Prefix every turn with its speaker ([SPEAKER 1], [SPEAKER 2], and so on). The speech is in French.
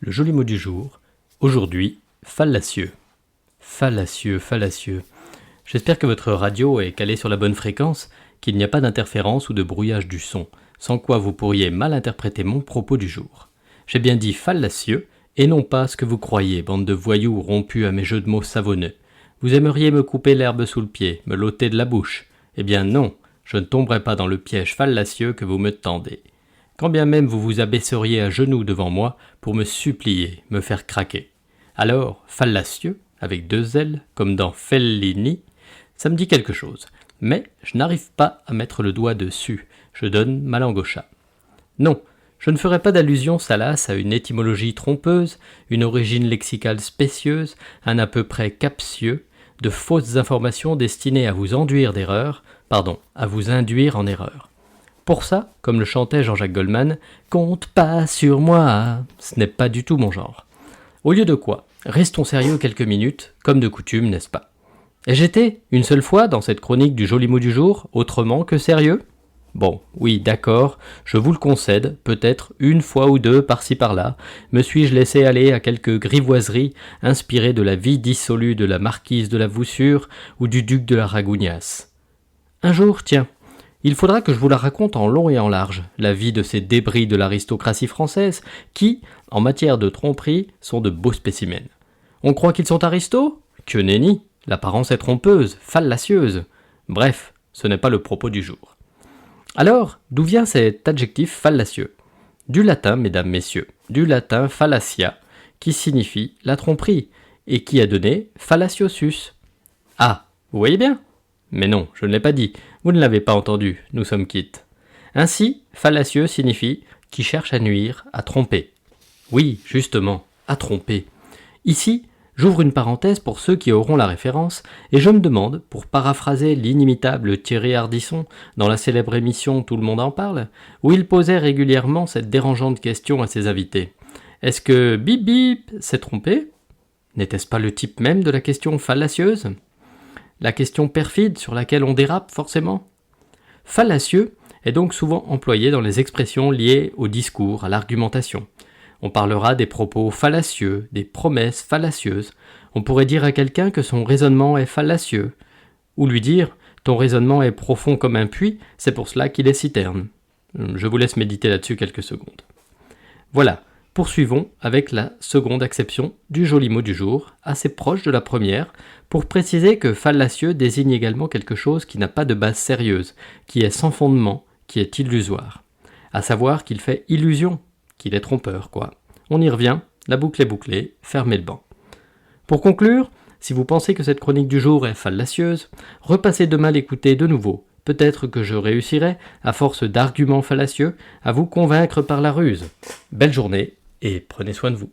[SPEAKER 1] Le joli mot du jour, aujourd'hui, fallacieux. Fallacieux, fallacieux. J'espère que votre radio est calée sur la bonne fréquence, qu'il n'y a pas d'interférence ou de brouillage du son, sans quoi vous pourriez mal interpréter mon propos du jour. J'ai bien dit fallacieux, et non pas ce que vous croyez, bande de voyous rompus à mes jeux de mots savonneux. Vous aimeriez me couper l'herbe sous le pied, me l'ôter de la bouche. Eh bien non, je ne tomberai pas dans le piège fallacieux que vous me tendez. Quand bien même vous vous abaisseriez à genoux devant moi pour me supplier, me faire craquer. Alors, fallacieux, avec 2 L, comme dans Fellini, ça me dit quelque chose. Mais je n'arrive pas à mettre le doigt dessus, je donne ma langue au chat. Non, je ne ferai pas d'allusion salace à une étymologie trompeuse, une origine lexicale spécieuse, un à peu près captieux, de fausses informations destinées à vous enduire d'erreur, à vous induire en erreur. Pour ça, comme le chantait Jean-Jacques Goldman, « Compte pas sur moi », ce n'est pas du tout mon genre. Au lieu de quoi, restons sérieux quelques minutes, comme de coutume, n'est-ce pas? Et j'étais, une seule fois, dans cette chronique du joli mot du jour, autrement que sérieux? Bon, oui, d'accord, je vous le concède, peut-être une fois ou deux, par-ci par-là, me suis-je laissé aller à quelques grivoiseries inspirées de la vie dissolue de la marquise de la Voussure ou du duc de la Ragougnasse. Un jour, tiens, il faudra que je vous la raconte en long et en large, la vie de ces débris de l'aristocratie française qui, en matière de tromperie, sont de beaux spécimens. On croit qu'ils sont aristos? Que nenni, l'apparence est trompeuse, fallacieuse. Bref, ce n'est pas le propos du jour. Alors, d'où vient cet adjectif fallacieux? Du latin, mesdames, messieurs, du latin fallacia, qui signifie la tromperie, et qui a donné fallaciosus. Ah, vous voyez bien? Mais non, je ne l'ai pas dit, vous ne l'avez pas entendu, nous sommes quittes. Ainsi, fallacieux signifie qui cherche à nuire, à tromper. Oui, justement, à tromper. Ici, j'ouvre une parenthèse pour ceux qui auront la référence, et je me demande, pour paraphraser l'inimitable Thierry Ardisson dans la célèbre émission Tout le monde en parle, où il posait régulièrement cette dérangeante question à ses invités. Est-ce que bip bip s'est trompé? N'était-ce pas le type même de la question fallacieuse? La question perfide sur laquelle on dérape forcément? Fallacieux est donc souvent employé dans les expressions liées au discours, à l'argumentation. On parlera des propos fallacieux, des promesses fallacieuses. On pourrait dire à quelqu'un que son raisonnement est fallacieux. Ou lui dire « ton raisonnement est profond comme un puits, c'est pour cela qu'il est si terne ». Je vous laisse méditer là-dessus quelques secondes. Voilà. Poursuivons avec la seconde acception du joli mot du jour, assez proche de la première, pour préciser que fallacieux désigne également quelque chose qui n'a pas de base sérieuse, qui est sans fondement, qui est illusoire. À savoir qu'il fait illusion, qu'il est trompeur, quoi. On y revient, la boucle est bouclée, fermez le banc. Pour conclure, si vous pensez que cette chronique du jour est fallacieuse, repassez demain l'écouter de nouveau. Peut-être que je réussirai, à force d'arguments fallacieux, à vous convaincre par la ruse. Belle journée, et prenez soin de vous.